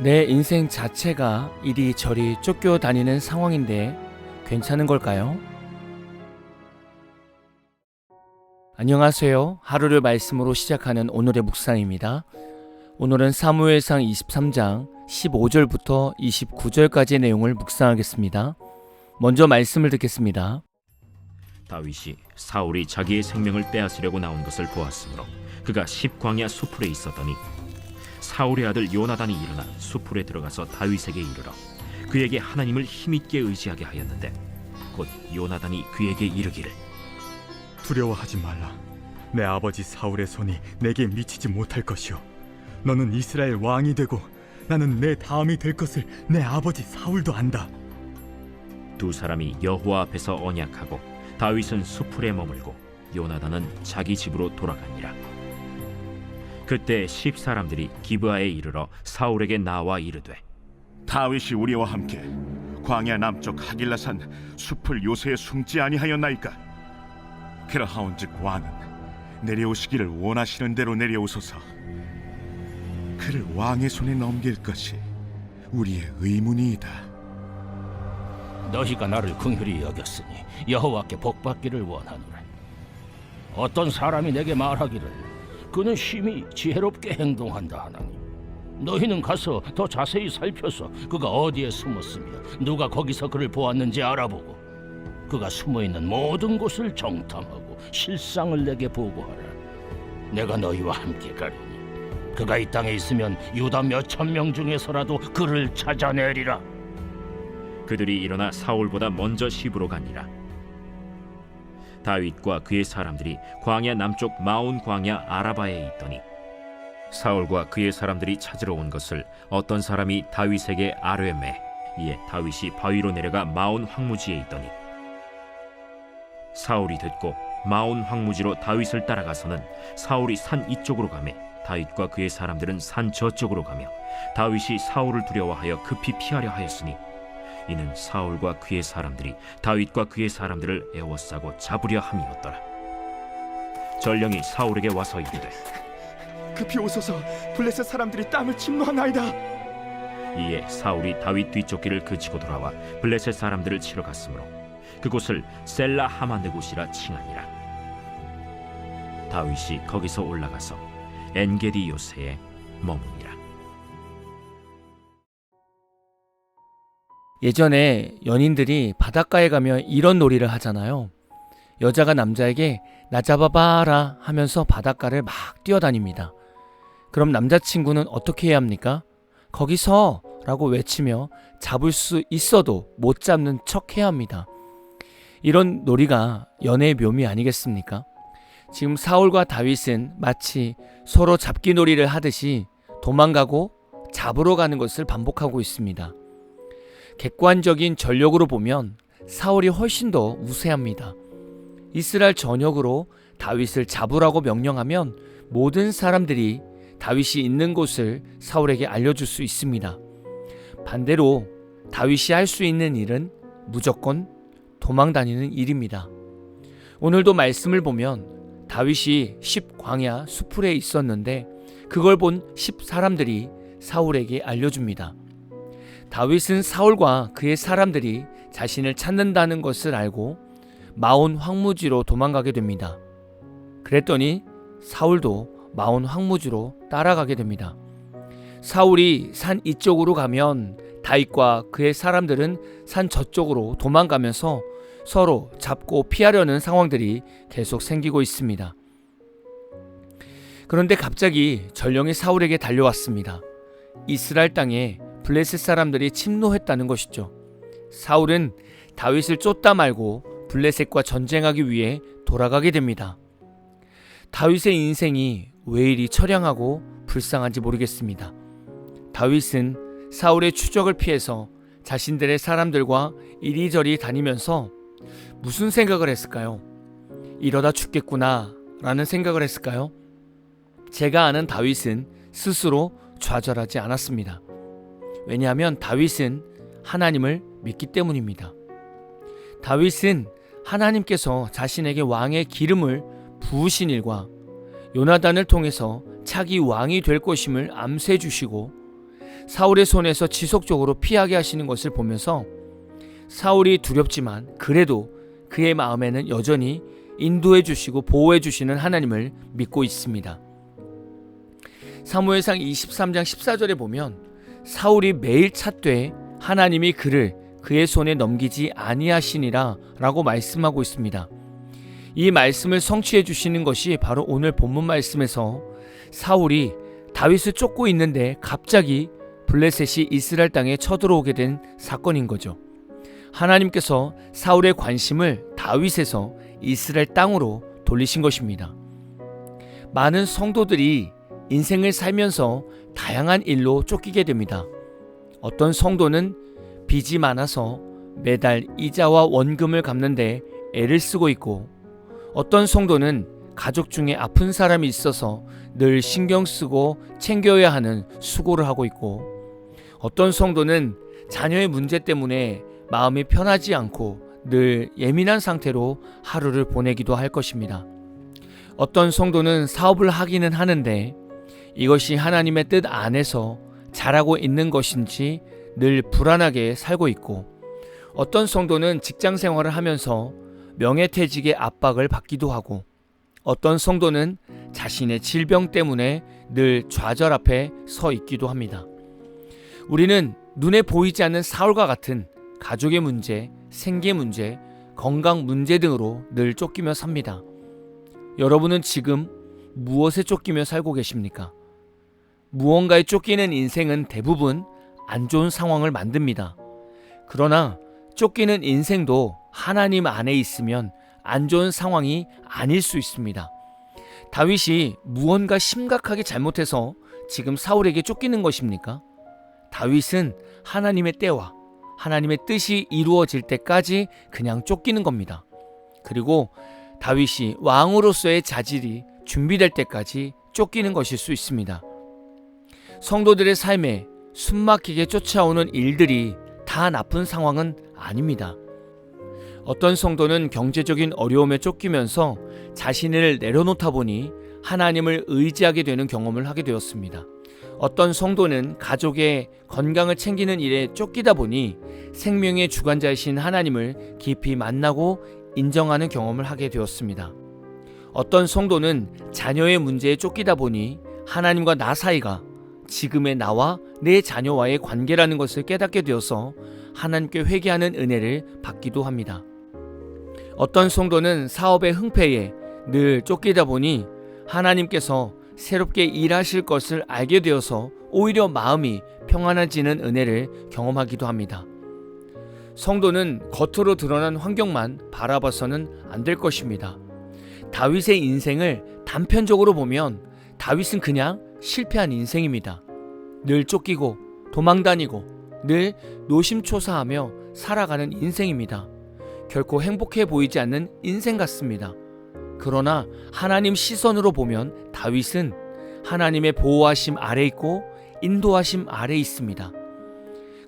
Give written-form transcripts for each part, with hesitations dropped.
내 인생 자체가 이리저리 쫓겨다니는 상황인데 괜찮은 걸까요? 안녕하세요. 하루를 말씀으로 시작하는 오늘의 묵상입니다. 오늘은 사무엘상 23장 15절부터 29절까지의 내용을 묵상하겠습니다. 먼저 말씀을 듣겠습니다. 다윗이 사울이 자기의 생명을 빼앗으려고 나온 것을 보았으므로 그가 십광야 수풀에 있었더니 사울의 아들 요나단이 일어나 수풀에 들어가서 다윗에게 이르러 그에게 하나님을 힘있게 의지하게 하였는데 곧 요나단이 그에게 이르기를 두려워하지 말라. 내 아버지 사울의 손이 내게 미치지 못할 것이요 너는 이스라엘 왕이 되고 나는 내 다음이 될 것을 내 아버지 사울도 안다. 두 사람이 여호와 앞에서 언약하고 다윗은 수풀에 머물고 요나단은 자기 집으로 돌아가니라. 그때 10사람들이 기브아에 이르러 사울에게 나와 이르되 다윗이 우리와 함께 광야 남쪽 하길라산 숲을 요새에 숨지 아니하였나이까? 그러하온즉 왕은 내려오시기를 원하시는 대로 내려오소서. 그를 왕의 손에 넘길 것이 우리의 의문이이다. 너희가 나를 긍휼히 여겼으니 여호와께 복받기를 원하노라. 어떤 사람이 내게 말하기를 그는 심히 지혜롭게 행동한다 하나니 너희는 가서 더 자세히 살펴서 그가 어디에 숨었으며 누가 거기서 그를 보았는지 알아보고 그가 숨어있는 모든 곳을 정탐하고 실상을 내게 보고하라. 내가 너희와 함께 가리니 그가 이 땅에 있으면 유다 몇천 명 중에서라도 그를 찾아내리라. 그들이 일어나 사울보다 먼저 시브로 가니라. 다윗과 그의 사람들이 광야 남쪽 마온 광야 아라바에 있더니 사울과 그의 사람들이 찾으러 온 것을 어떤 사람이 다윗에게 아뢰매. 이에 다윗이 바위로 내려가 마온 황무지에 있더니 사울이 듣고 마온 황무지로 다윗을 따라가서는 사울이 산 이쪽으로 가매 다윗과 그의 사람들은 산 저쪽으로 가며 다윗이 사울을 두려워하여 급히 피하려 하였으니 이는 사울과 그의 사람들이 다윗과 그의 사람들을 에워싸고 잡으려 함이었더라. 전령이 사울에게 와서 이르되 급히 오소서. 블레셋 사람들이 땅을 침노하나이다. 이에 사울이 다윗 뒤쫓기를 그치고 돌아와 블레셋 사람들을 치러 갔으므로 그곳을 셀라 하마느곳이라 칭하니라. 다윗이 거기서 올라가서 엔게디 요새에 머무니라. 예전에 연인들이 바닷가에 가면 이런 놀이를 하잖아요. 여자가 남자에게 나 잡아봐라 하면서 바닷가를 막 뛰어다닙니다. 그럼 남자친구는 어떻게 해야 합니까? 거기서 라고 외치며 잡을 수 있어도 못 잡는 척 해야 합니다. 이런 놀이가 연애의 묘미 아니겠습니까? 지금 사울과 다윗은 마치 서로 잡기 놀이를 하듯이 도망가고 잡으러 가는 것을 반복하고 있습니다. 객관적인 전력으로 보면 사울이 훨씬 더 우세합니다. 이스라엘 전역으로 다윗을 잡으라고 명령하면 모든 사람들이 다윗이 있는 곳을 사울에게 알려줄 수 있습니다. 반대로 다윗이 할 수 있는 일은 무조건 도망다니는 일입니다. 오늘도 말씀을 보면 다윗이 십광야 수풀에 있었는데 그걸 본 10사람들이 사울에게 알려줍니다. 다윗은 사울과 그의 사람들이 자신을 찾는다는 것을 알고 마온 황무지로 도망가게 됩니다. 그랬더니 사울도 마온 황무지로 따라가게 됩니다. 사울이 산 이쪽으로 가면 다윗과 그의 사람들은 산 저쪽으로 도망가면서 서로 잡고 피하려는 상황들이 계속 생기고 있습니다. 그런데 갑자기 전령이 사울에게 달려왔습니다. 이스라엘 땅에 블레셋 사람들이 침노했다는 것이죠. 사울은 다윗을 쫓다 말고 블레셋과 전쟁하기 위해 돌아가게 됩니다. 다윗의 인생이 왜 이리 처량하고 불쌍한지 모르겠습니다. 다윗은 사울의 추적을 피해서 자신들의 사람들과 이리저리 다니면서 무슨 생각을 했을까요? 이러다 죽겠구나 라는 생각을 했을까요? 제가 아는 다윗은 스스로 좌절하지 않았습니다. 왜냐하면 다윗은 하나님을 믿기 때문입니다. 다윗은 하나님께서 자신에게 왕의 기름을 부으신 일과 요나단을 통해서 차기 왕이 될 것임을 암시해 주시고 사울의 손에서 지속적으로 피하게 하시는 것을 보면서 사울이 두렵지만 그래도 그의 마음에는 여전히 인도해 주시고 보호해 주시는 하나님을 믿고 있습니다. 사무엘상 23장 14절에 보면 사울이 매일 찾되 하나님이 그를 그의 손에 넘기지 아니하시니라 라고 말씀하고 있습니다. 이 말씀을 성취해 주시는 것이 바로 오늘 본문 말씀에서 사울이 다윗을 쫓고 있는데 갑자기 블레셋이 이스라엘 땅에 쳐들어오게 된 사건인 거죠. 하나님께서 사울의 관심을 다윗에서 이스라엘 땅으로 돌리신 것입니다. 많은 성도들이 인생을 살면서 다양한 일로 쫓기게 됩니다. 어떤 성도는 빚이 많아서 매달 이자와 원금을 갚는데 애를 쓰고 있고, 어떤 성도는 가족 중에 아픈 사람이 있어서 늘 신경 쓰고 챙겨야 하는 수고를 하고 있고, 어떤 성도는 자녀의 문제 때문에 마음이 편하지 않고 늘 예민한 상태로 하루를 보내기도 할 것입니다. 어떤 성도는 사업을 하기는 하는데 이것이 하나님의 뜻 안에서 잘하고 있는 것인지 늘 불안하게 살고 있고, 어떤 성도는 직장 생활을 하면서 명예퇴직의 압박을 받기도 하고, 어떤 성도는 자신의 질병 때문에 늘 좌절 앞에 서 있기도 합니다. 우리는 눈에 보이지 않는 사울과 같은 가족의 문제, 생계 문제, 건강 문제 등으로 늘 쫓기며 삽니다. 여러분은 지금 무엇에 쫓기며 살고 계십니까? 무언가에 쫓기는 인생은 대부분 안 좋은 상황을 만듭니다. 그러나 쫓기는 인생도 하나님 안에 있으면 안 좋은 상황이 아닐 수 있습니다. 다윗이 무언가 심각하게 잘못해서 지금 사울에게 쫓기는 것입니까? 다윗은 하나님의 때와 하나님의 뜻이 이루어질 때까지 그냥 쫓기는 겁니다. 그리고 다윗이 왕으로서의 자질이 준비될 때까지 쫓기는 것일 수 있습니다. 성도들의 삶에 숨막히게 쫓아오는 일들이 다 나쁜 상황은 아닙니다. 어떤 성도는 경제적인 어려움에 쫓기면서 자신을 내려놓다 보니 하나님을 의지하게 되는 경험을 하게 되었습니다. 어떤 성도는 가족의 건강을 챙기는 일에 쫓기다 보니 생명의 주관자이신 하나님을 깊이 만나고 인정하는 경험을 하게 되었습니다. 어떤 성도는 자녀의 문제에 쫓기다 보니 하나님과 나 사이가 지금의 나와 내 자녀와의 관계라는 것을 깨닫게 되어서 하나님께 회개하는 은혜를 받기도 합니다. 어떤 성도는 사업의 흥패에 늘 쫓기다 보니 하나님께서 새롭게 일하실 것을 알게 되어서 오히려 마음이 평안해지는 은혜를 경험하기도 합니다. 성도는 겉으로 드러난 환경만 바라봐서는 안 될 것입니다. 다윗의 인생을 단편적으로 보면 다윗은 그냥 실패한 인생입니다. 늘 쫓기고 도망다니고 늘 노심초사하며 살아가는 인생입니다. 결코 행복해 보이지 않는 인생 같습니다. 그러나 하나님 시선으로 보면 다윗은 하나님의 보호하심 아래 있고 인도하심 아래 있습니다.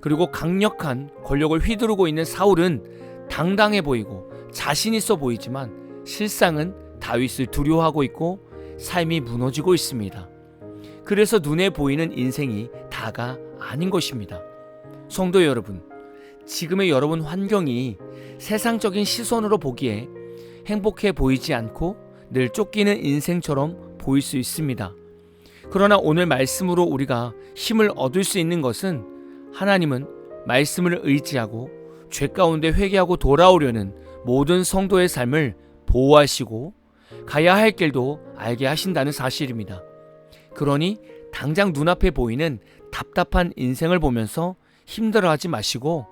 그리고 강력한 권력을 휘두르고 있는 사울은 당당해 보이고 자신 있어 보이지만 실상은 다윗을 두려워하고 있고 삶이 무너지고 있습니다. 그래서 눈에 보이는 인생이 다가 아닌 것입니다. 성도 여러분, 지금의 여러분 환경이 세상적인 시선으로 보기에 행복해 보이지 않고 늘 쫓기는 인생처럼 보일 수 있습니다. 그러나 오늘 말씀으로 우리가 힘을 얻을 수 있는 것은 하나님은 말씀을 의지하고 죄 가운데 회개하고 돌아오려는 모든 성도의 삶을 보호하시고 가야 할 길도 알게 하신다는 사실입니다. 그러니 당장 눈앞에 보이는 답답한 인생을 보면서 힘들어하지 마시고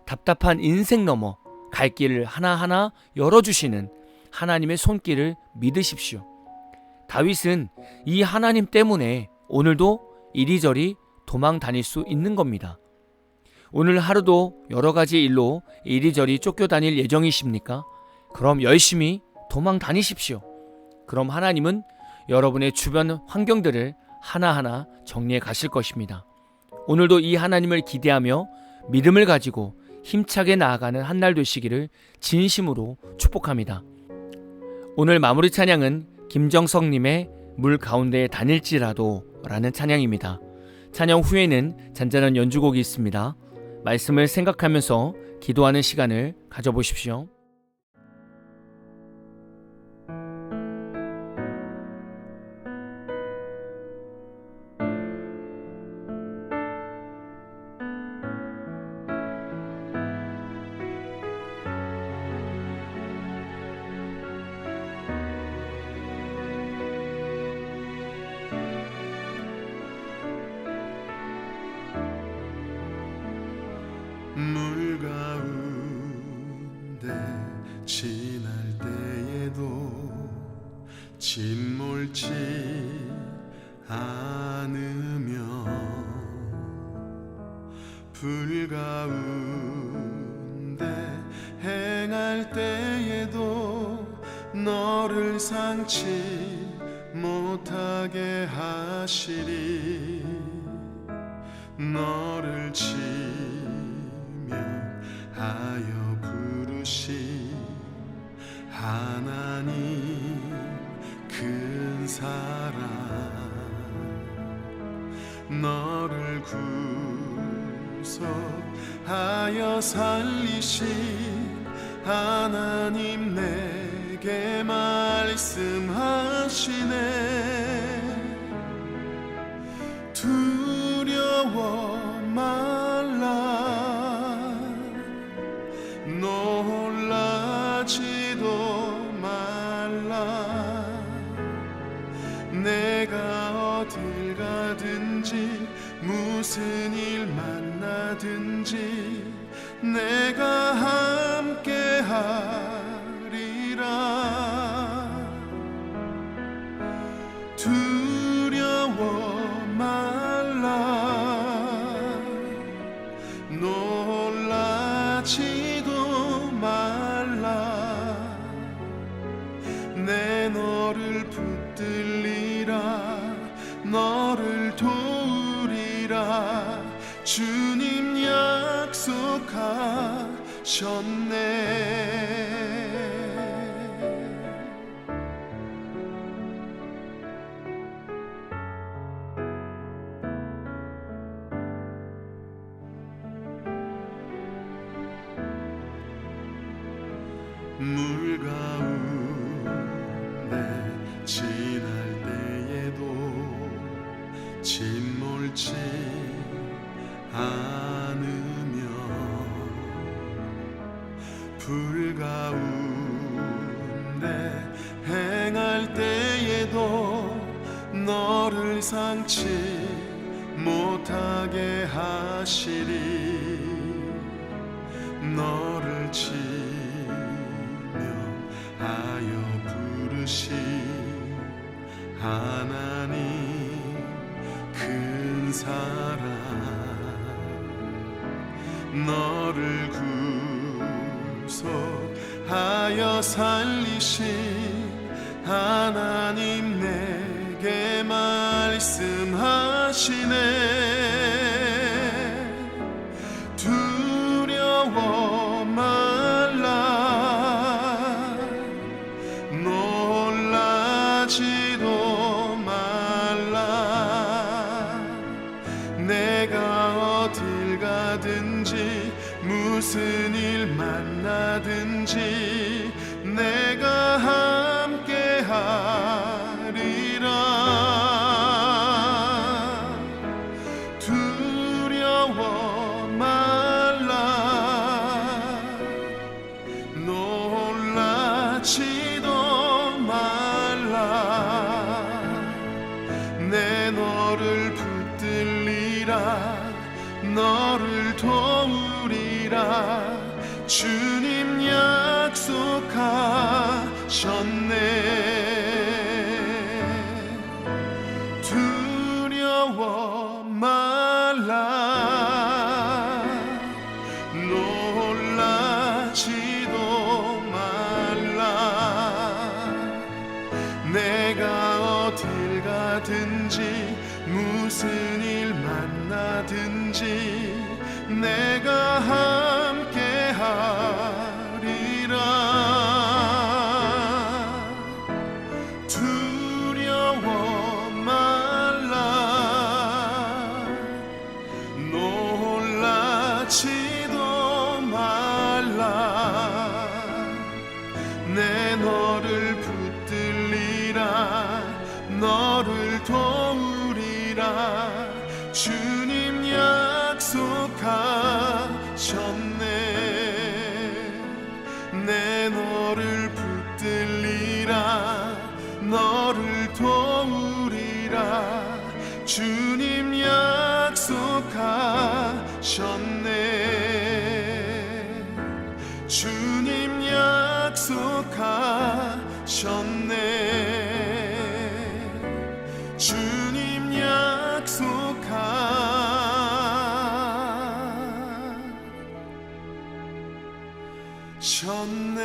답답한 인생 넘어 갈 길을 하나하나 열어주시는 하나님의 손길을 믿으십시오. 다윗은 이 하나님 때문에 오늘도 이리저리 도망 다닐 수 있는 겁니다. 오늘 하루도 여러 가지 일로 이리저리 쫓겨다닐 예정이십니까? 그럼 열심히 도망 다니십시오. 그럼 하나님은 여러분의 주변 환경들을 하나하나 정리해 가실 것입니다. 오늘도 이 하나님을 기대하며 믿음을 가지고 힘차게 나아가는 한 날 되시기를 진심으로 축복합니다. 오늘 마무리 찬양은 김정석님의 물 가운데 다닐지라도 라는 찬양입니다. 찬양 후에는 잔잔한 연주곡이 있습니다. 말씀을 생각하면서 기도하는 시간을 가져보십시오. 물 가운데 지날 때에도 짓몰지 않으며 불 가운데 행할 때에도 너를 상치 못하게 하시리. 너를 하여 부르신 하나님 큰 사랑, 너를 구속하여 살리신 하나님 내게 말씀하시네. 두려워 말라, 놀라지도 말라. 내가 어딜 가든지 무슨 일 만나든지 내가 함께 하리라. 두려워 말라, 놀라지도 말라. 내 너를 붙들리라, 너를 도우리라. 주님 약속하셨네. 물 가운데 지날 때에도 짓몰지 않으며 불 가운데 행할 때에도 너를 상치 못하게 하시리. 너를 하여 부르신 하나님 큰 사랑, 너를 구속하여 살리신 하나님 내게 말씀하시네. 두려워 말라, 놀라지도 말라. 내가 어딜 가든지 무슨 일 만나든지 내가 함께 하리라. 두려워 말라, 놀라지도 말라. 내 너를 붙들리라, 너를 도우리라. 주님 약속하셨네. 두려워 말라, 놀라지도 말라. 내가 어딜 가든지 무슨 일 만나든지 내가 함께 하리라. 두려워 말라, 다치도 말라. 내 너를 붙들리라. 너를 도우리라. 주님 약속하셨네. 내 너를 붙들리라. 너를 도우리라. 주님 약속하셨네. 주님 약속하셨네. 주님 약속하셨네.